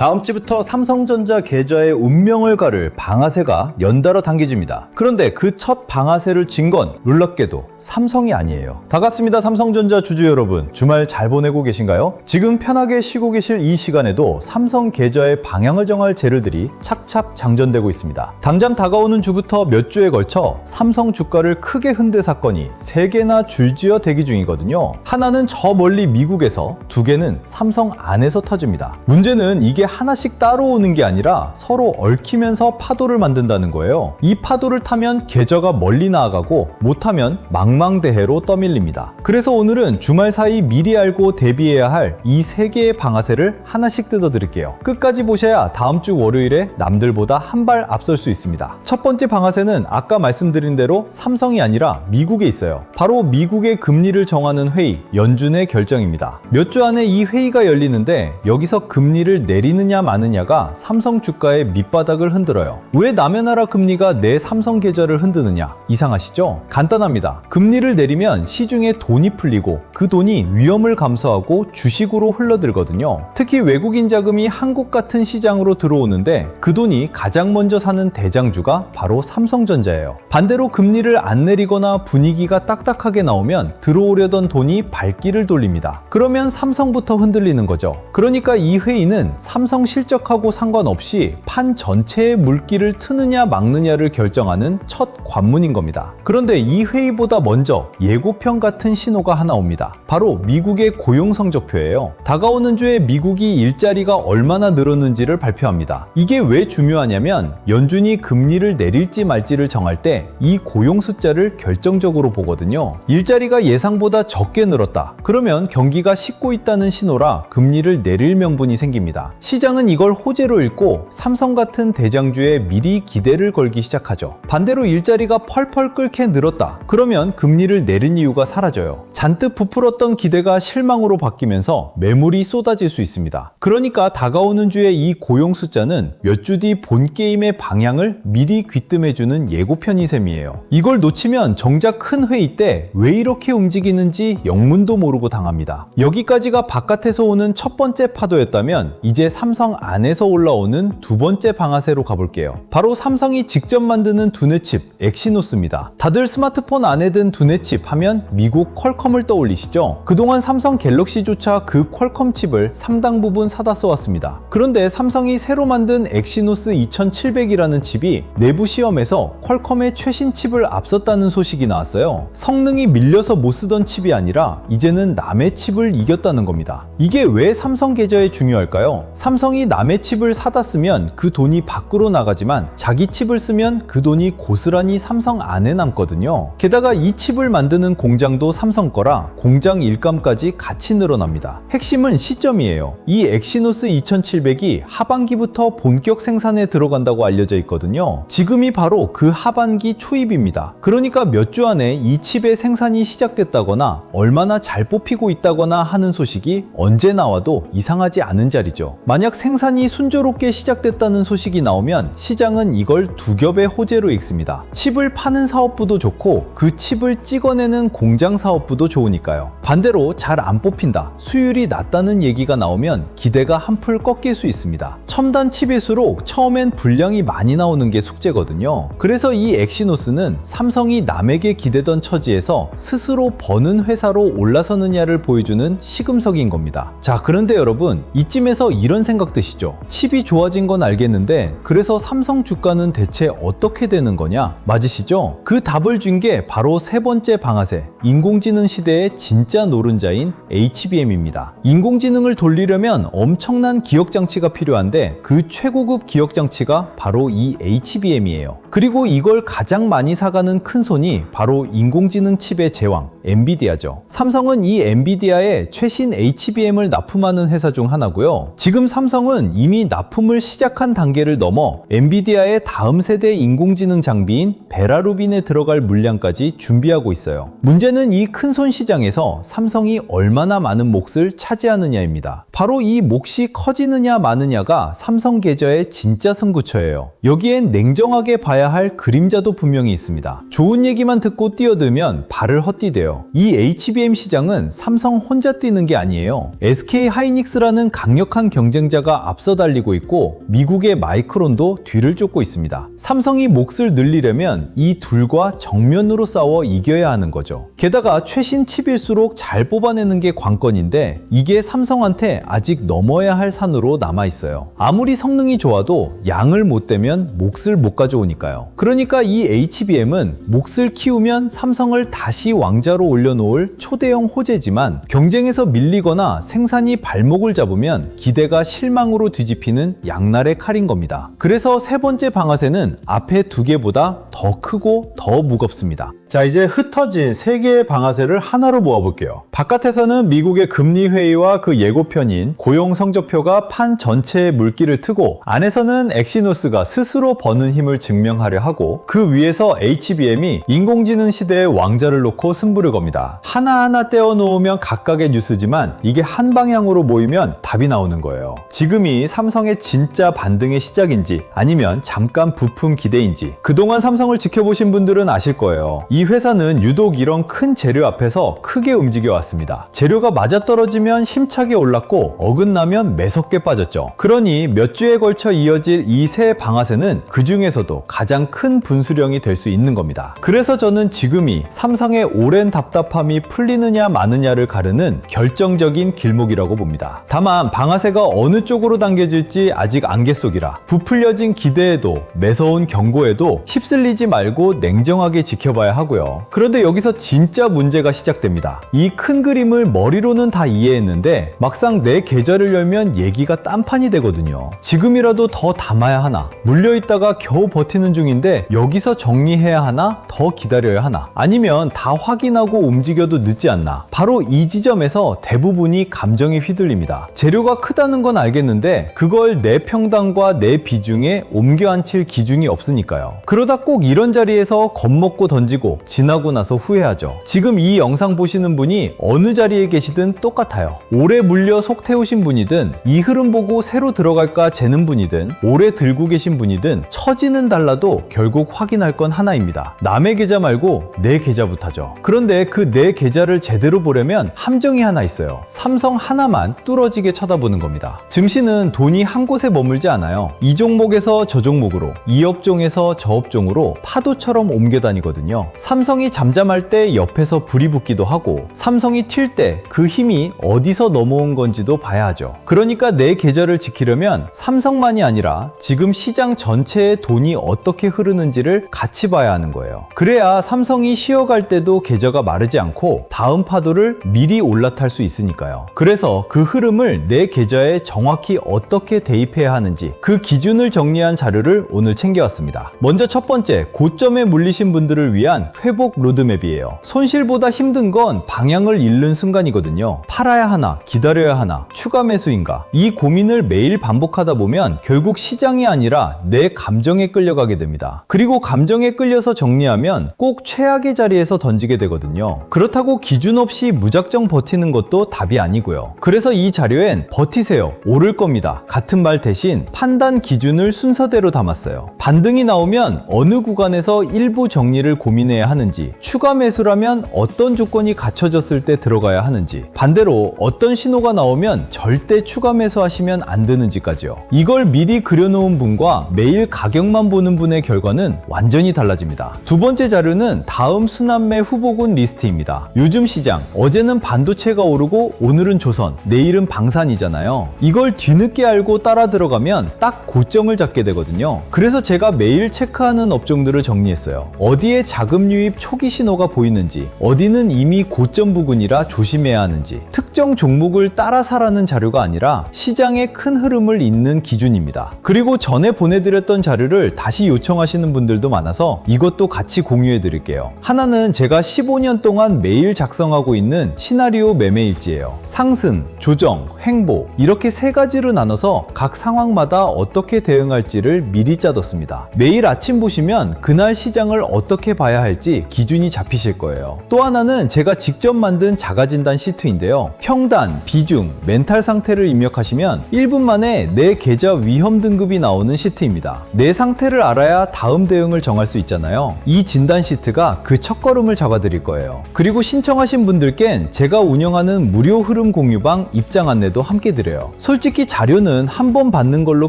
다음 주부터 삼성전자 계좌의 운명을 가를 방아쇠가 연달아 당겨집니다. 그런데 그 첫 방아쇠를 진 건 놀랍게도 삼성이 아니에요. 반갑습니다. 삼성전자 주주 여러분, 주말 잘 보내고 계신가요? 지금 편하게 쉬고 계실 이 시간에도 삼성 계좌의 방향을 정할 재료들이 착착 장전되고 있습니다. 당장 다가오는 주부터 몇 주에 걸쳐 삼성 주가를 크게 흔들 사건이 3개나 줄지어 대기 중이거든요. 하나는 저 멀리 미국에서, 2개는 삼성 안에서 터집니다. 문제는 이게 하나씩 따로 오는 게 아니라 서로 얽히면서 파도를 만든다는 거예요. 이 파도를 타면 계좌가 멀리 나아가고 못하면 망망대해로 떠밀립니다. 그래서 오늘은 주말 사이 미리 알고 대비해야 할 이 3개의 방아쇠를 하나씩 뜯어드릴게요. 끝까지 보셔야 다음 주 월요일에 남들보다 한 발 앞설 수 있습니다. 첫 번째 방아쇠는 아까 말씀드린 대로 삼성이 아니라 미국에 있어요. 바로 미국의 금리를 정하는 회의, 연준의 결정입니다. 몇 주 안에 이 회의가 열리는데 여기서 금리를 내리느냐 마느냐가 삼성 주가의 밑바닥을 흔들어요. 왜 남의 나라 금리가 내 삼성 계좌를 흔드느냐? 이상하시죠? 간단합니다. 금리를 내리면 시중에 돈이 풀리고 그 돈이 위험을 감소하고 주식으로 흘러들거든요. 특히 외국인 자금이 한국 같은 시장으로 들어오는데 그 돈이 가장 먼저 사는 대장주가 바로 삼성전자예요. 반대로 금리를 안 내리거나 분위기가 딱딱하게 나오면 들어오려던 돈이 발길을 돌립니다. 그러면 삼성부터 흔들리는 거죠. 그러니까 이 회의는 삼성 실적하고 상관없이 판 전체의 물길을 트느냐 막느냐를 결정하는 첫 관문인 겁니다. 그런데 이 회의보다 먼저 예고편 같은 신호가 하나 옵니다. 바로 미국의 고용 성적표예요. 다가오는 주에 미국이 일자리가 얼마나 늘었는지를 발표합니다. 이게 왜 중요하냐면 연준이 금리를 내릴지 말지를 정할 때 이 고용 숫자를 결정적으로 보거든요. 일자리가 예상보다 적게 늘었다. 그러면 경기가 식고 있다는 신호라 금리를 내릴 명분이 생깁니다. 시장은 이걸 호재로 읽고 삼성 같은 대장주에 미리 기대를 걸기 시작하죠. 반대로 일자리가 펄펄 끓게 늘었다. 그러면 금리를 내린 이유가 사라져요. 잔뜩 부풀었던 기대가 실망으로 바뀌면서 매물이 쏟아질 수 있습니다. 그러니까 다가오는 주에 이 고용 숫자는 몇 주 뒤 본 게임의 방향을 미리 귀뜸해주는 예고편이 셈이에요. 이걸 놓치면 정작 큰 회의 때 왜 이렇게 움직이는지 영문도 모르고 당합니다. 여기까지가 바깥에서 오는 첫 번째 파도였다면 이제 삼성 안에서 올라오는 두 번째 방아쇠로 가볼게요. 바로 삼성이 직접 만드는 두뇌칩 엑시노스입니다. 다들 스마트폰 안에 든 두뇌칩 하면 미국 퀄컴을 떠올리시죠? 그동안 삼성 갤럭시조차 그 퀄컴 칩을 상당 부분 사다 써왔습니다. 그런데 삼성이 새로 만든 엑시노스 2700이라는 칩이 내부 시험에서 퀄컴의 최신 칩을 앞섰다는 소식이 나왔어요. 성능이 밀려서 못 쓰던 칩이 아니라 이제는 남의 칩을 이겼다는 겁니다. 이게 왜 삼성 계좌에 중요할까요? 삼성이 남의 칩을 사다 쓰면 그 돈이 밖으로 나가지만 자기 칩을 쓰면 그 돈이 고스란히 삼성 안에 남거든요. 게다가 이 칩을 만드는 공장도 삼성 거라 공장 일감까지 같이 늘어납니다. 핵심은 시점이에요. 이 엑시노스 2700이 하반기부터 본격 생산에 들어간다고 알려져 있거든요. 지금이 바로 그 하반기 초입입니다. 그러니까 몇 주 안에 이 칩의 생산이 시작됐다거나 얼마나 잘 뽑히고 있다거나 하는 소식이 언제 나와도 이상하지 않은 자리죠. 만약 생산이 순조롭게 시작됐다는 소식이 나오면 시장은 이걸 두 겹의 호재로 읽습니다. 칩을 파는 사업부도 좋고 그 칩을 찍어내는 공장 사업부도 좋으니까요. 반대로 잘 안 뽑힌다, 수율이 낮다는 얘기가 나오면 기대가 한풀 꺾일 수 있습니다. 첨단 칩일수록 처음엔 분량이 많이 나오는 게 숙제거든요. 그래서 이 엑시노스는 삼성이 남에게 기대던 처지에서 스스로 버는 회사로 올라서느냐를 보여주는 시금석인 겁니다. 자, 그런데 여러분, 이쯤에서 이런 생각 드시죠? 칩이 좋아진 건 알겠는데 그래서 삼성 주가는 대체 어떻게 되는 거냐? 맞으시죠? 그 답을 준 게 바로 세 번째 방아쇠, 인공지능 시대의 진짜 노른자인 HBM입니다. 인공지능을 돌리려면 엄청난 기억장치가 필요한데 그 최고급 기억장치가 바로 이 HBM이에요. 그리고 이걸 가장 많이 사가는 큰손이 바로 인공지능 칩의 제왕, 엔비디아죠. 삼성은 이 엔비디아에 최신 HBM을 납품하는 회사 중 하나고요. 지금 삼성은 이미 납품을 시작한 단계를 넘어 엔비디아의 다음 세대 인공지능 장비인 베라루빈에 들어갈 물량까지 준비하고 있어요. 문제는 이 큰손 시장에서 삼성이 얼마나 많은 몫을 차지하느냐입니다. 바로 이 몫이 커지느냐 마느냐가 삼성 계좌의 진짜 승부처예요. 여기엔 냉정하게 봐야 봐야 할 그림자도 분명히 있습니다. 좋은 얘기만 듣고 뛰어들면 발을 헛디뎌요. 이 HBM 시장은 삼성 혼자 뛰는 게 아니에요. SK 하이닉스라는 강력한 경쟁자가 앞서 달리고 있고 미국의 마이크론도 뒤를 쫓고 있습니다. 삼성이 몫을 늘리려면 이 둘과 정면으로 싸워 이겨야 하는 거죠. 게다가 최신 칩일수록 잘 뽑아내는 게 관건인데 이게 삼성한테 아직 넘어야 할 산으로 남아있어요. 아무리 성능이 좋아도 양을 못 대면 몫을 못 가져오니까요. 그러니까 이 HBM은 몫을 키우면 삼성을 다시 왕자로 올려놓을 초대형 호재지만 경쟁에서 밀리거나 생산이 발목을 잡으면 기대가 실망으로 뒤집히는 양날의 칼인 겁니다. 그래서 세 번째 방아쇠는 앞에 두 개보다 더 크고 더 무겁습니다. 자, 이제 흩어진 세 개의 방아쇠를 하나로 모아볼게요. 바깥에서는 미국의 금리 회의와 그 예고편인 고용 성적표가 판 전체에 물기를 트고 안에서는 엑시노스가 스스로 버는 힘을 증명하려 하고 그 위에서 HBM이 인공지능 시대의 왕자를 놓고 승부를 겁니다. 하나하나 떼어 놓으면 각각의 뉴스지만 이게 한 방향으로 모이면 답이 나오는 거예요. 지금이 삼성의 진짜 반등의 시작인지 아니면 잠깐 부품 기대인지 그동안 삼성을 지켜보신 분들은 아실 거예요. 이 회사는 유독 이런 큰 재료 앞에서 크게 움직여 왔습니다. 재료가 맞아떨어지면 힘차게 올랐고 어긋나면 매섭게 빠졌죠. 그러니 몇 주에 걸쳐 이어질 이 세 방아쇠는 그 중에서도 가장 큰 분수령이 될 수 있는 겁니다. 그래서 저는 지금이 삼성의 오랜 답답함이 풀리느냐 마느냐를 가르는 결정적인 길목이라고 봅니다. 다만 방아쇠가 어느 쪽으로 당겨질지 아직 안개 속이라 부풀려진 기대에도 매서운 경고에도 휩쓸리지 말고 냉정하게 지켜봐야 하고요. 그런데 여기서 진짜 문제가 시작됩니다. 이 큰 그림을 머리로는 다 이해했는데 막상 내 계좌를 열면 얘기가 딴판이 되거든요. 지금이라도 더 담아야 하나? 물려있다가 겨우 버티는 중인데 여기서 정리해야 하나? 더 기다려야 하나? 아니면 다 확인하고 움직여도 늦지 않나? 바로 이 지점에서 대부분이 감정에 휘둘립니다. 재료가 크다는 건 알겠는데 그걸 내 평단과 내 비중에 옮겨 앉힐 기준이 없으니까요. 그러다 꼭 이런 자리에서 겁먹고 던지고 지나고 나서 후회하죠. 지금 이 영상 보시는 분이 어느 자리에 계시든 똑같아요. 오래 물려 속 태우신 분이든 이 흐름 보고 새로 들어갈까 재는 분이든 오래 들고 계신 분이든 처지는 달라도 결국 확인할 건 하나입니다. 남의 계좌 말고 내 계좌부터죠. 그런데 그 내 계좌를 제대로 보려면 함정이 하나 있어요. 삼성 하나만 뚫어지게 쳐다보는 겁니다. 증시는 돈이 한 곳에 머물지 않아요. 이 종목에서 저 종목으로, 이 업종에서 저 업종으로 파도처럼 옮겨 다니거든요. 삼성이 잠잠할 때 옆에서 불이 붙기도 하고 삼성이 튈 때 그 힘이 어디서 넘어온 건지도 봐야 하죠. 그러니까 내 계좌를 지키려면 삼성만이 아니라 지금 시장 전체의 돈이 어떻게 흐르는지를 같이 봐야 하는 거예요. 그래야 삼성이 쉬어갈 때도 계좌가 마르지 않고 다음 파도를 미리 올라탈 수 있으니까요. 그래서 그 흐름을 내 계좌에 정확히 어떻게 대입해야 하는지 그 기준을 정리한 자료를 오늘 챙겨왔습니다. 먼저 첫 번째, 고점에 물리신 분들을 위한 회복 로드맵이에요. 손실보다 힘든 건 방향을 잃는 순간이거든요. 팔아야 하나, 기다려야 하나, 추가 매수인가? 이 고민을 매일 반복하다 보면 결국 시장이 아니라 내 감정에 끌려가게 됩니다. 그리고 감정에 끌려서 정리하면 꼭 최악의 자리에서 던지게 되거든요. 그렇다고 기준 없이 무작정 버티는 것도 답이 아니고요. 그래서 이 자료엔 버티세요, 오를 겁니다 같은 말 대신 판단 기준을 순서대로 담았어요. 반등이 나오면 어느 구간에서 일부 정리를 고민해야 하는지, 추가 매수라면 어떤 조건이 갖춰졌을 때 들어가야 하는지, 반대로 어떤 신호가 나오면 절대 추가 매수하시면 안 되는지까지요. 이걸 미리 그려놓은 분과 매일 가격만 보는 분의 결과는 완전히 달라집니다. 두 번째 자료는 다음 순환매 후보군 리스트입니다. 요즘 시장, 어제는 반도체가 오르고 오늘은 조선, 내일은 방산이잖아요. 이걸 뒤늦게 알고 따라 들어가면 딱 고점을 잡게 되거든요. 그래서 제가 매일 체크하는 업종들을 정리했어요. 어디에 자금 유입 초기 신호가 보이는지, 어디는 이미 고점 부근이라 조심해야 하는지, 특정 종목을 따라 사라는 자료가 아니라 시장의 큰 흐름을 잇는 기준입니다. 그리고 전에 보내드렸던 자료를 다시 요청하시는 분들도 많아서 이것도 같이 공유해 드릴게요. 하나는 제가 15년 동안 매일 작성하고 있는 시나리오 매매일지예요. 상승, 조정, 횡보 이렇게 세 가지로 나눠서 각 상황마다 어떻게 대응할지를 미리 짜뒀습니다. 매일 아침 보시면 그날 시장을 어떻게 봐야 할지 할지 기준이 잡히실 거예요. 또 하나는 제가 직접 만든 자가진단 시트인데요. 평단, 비중, 멘탈 상태를 입력하시면 1분 만에 내 계좌 위험 등급이 나오는 시트입니다. 내 상태를 알아야 다음 대응을 정할 수 있잖아요. 이 진단 시트가 그 첫걸음을 잡아드릴 거예요. 그리고 신청하신 분들께는 제가 운영하는 무료 흐름 공유방 입장 안내도 함께 드려요. 솔직히 자료는 한 번 받는 걸로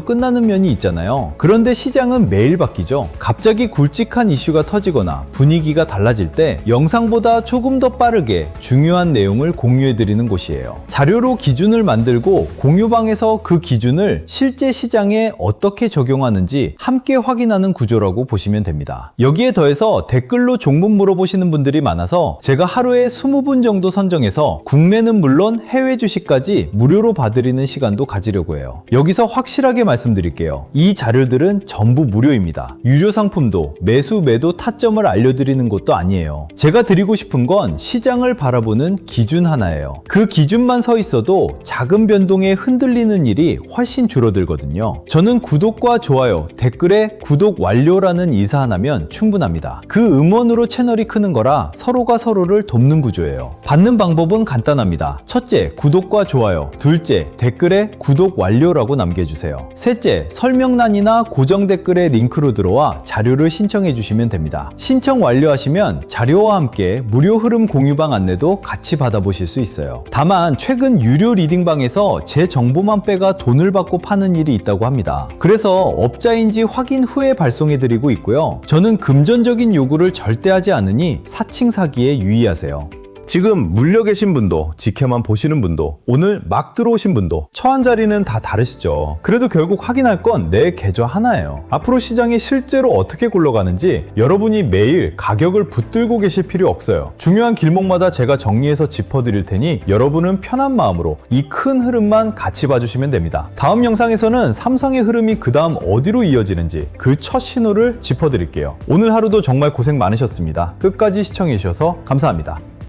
끝나는 면이 있잖아요. 그런데 시장은 매일 바뀌죠. 갑자기 굵직한 이슈가 터지거나 분위기가 달라질 때 영상보다 조금 더 빠르게 중요한 내용을 공유해드리는 곳이에요. 자료로 기준을 만들고 공유방에서 그 기준을 실제 시장에 어떻게 적용하는지 함께 확인하는 구조라고 보시면 됩니다. 여기에 더해서 댓글로 종목 물어보시는 분들이 많아서 제가 하루에 20분 정도 선정해서 국내는 물론 해외 주식까지 무료로 봐드리는 시간도 가지려고 해요. 여기서 확실하게 말씀드릴게요. 이 자료들은 전부 무료입니다. 유료 상품도 매수 매도 타점을 알려드리는 것도 아니에요. 제가 드리고 싶은 건 시장을 바라보는 기준 하나예요. 그 기준만 서 있어도 작은 변동에 흔들리는 일이 훨씬 줄어들거든요. 저는 구독과 좋아요, 댓글에 구독 완료라는 인사 하나면 충분합니다. 그 음원으로 채널이 크는 거라 서로가 서로를 돕는 구조예요. 받는 방법은 간단합니다. 첫째, 구독과 좋아요. 둘째, 댓글에 구독 완료라고 남겨주세요. 셋째, 설명란이나 고정 댓글에 링크로 들어와 자료를 신청해 주시면 됩니다. 신청 완료하시면 자료와 함께 무료 흐름 공유방 안내도 같이 받아보실 수 있어요. 다만 최근 유료 리딩방에서 제 정보만 빼가 돈을 받고 파는 일이 있다고 합니다. 그래서 업자인지 확인 후에 발송해 드리고 있고요. 저는 금전적인 요구를 절대 하지 않으니 사칭 사기에 유의하세요. 지금 물려 계신 분도 지켜만 보시는 분도 오늘 막 들어오신 분도 처한 자리는 다 다르시죠. 그래도 결국 확인할 건 내 계좌 하나예요. 앞으로 시장이 실제로 어떻게 굴러가는지 여러분이 매일 가격을 붙들고 계실 필요 없어요. 중요한 길목마다 제가 정리해서 짚어드릴 테니 여러분은 편한 마음으로 이 큰 흐름만 같이 봐주시면 됩니다. 다음 영상에서는 삼성의 흐름이 그 다음 어디로 이어지는지 그 첫 신호를 짚어드릴게요. 오늘 하루도 정말 고생 많으셨습니다. 끝까지 시청해 주셔서 감사합니다.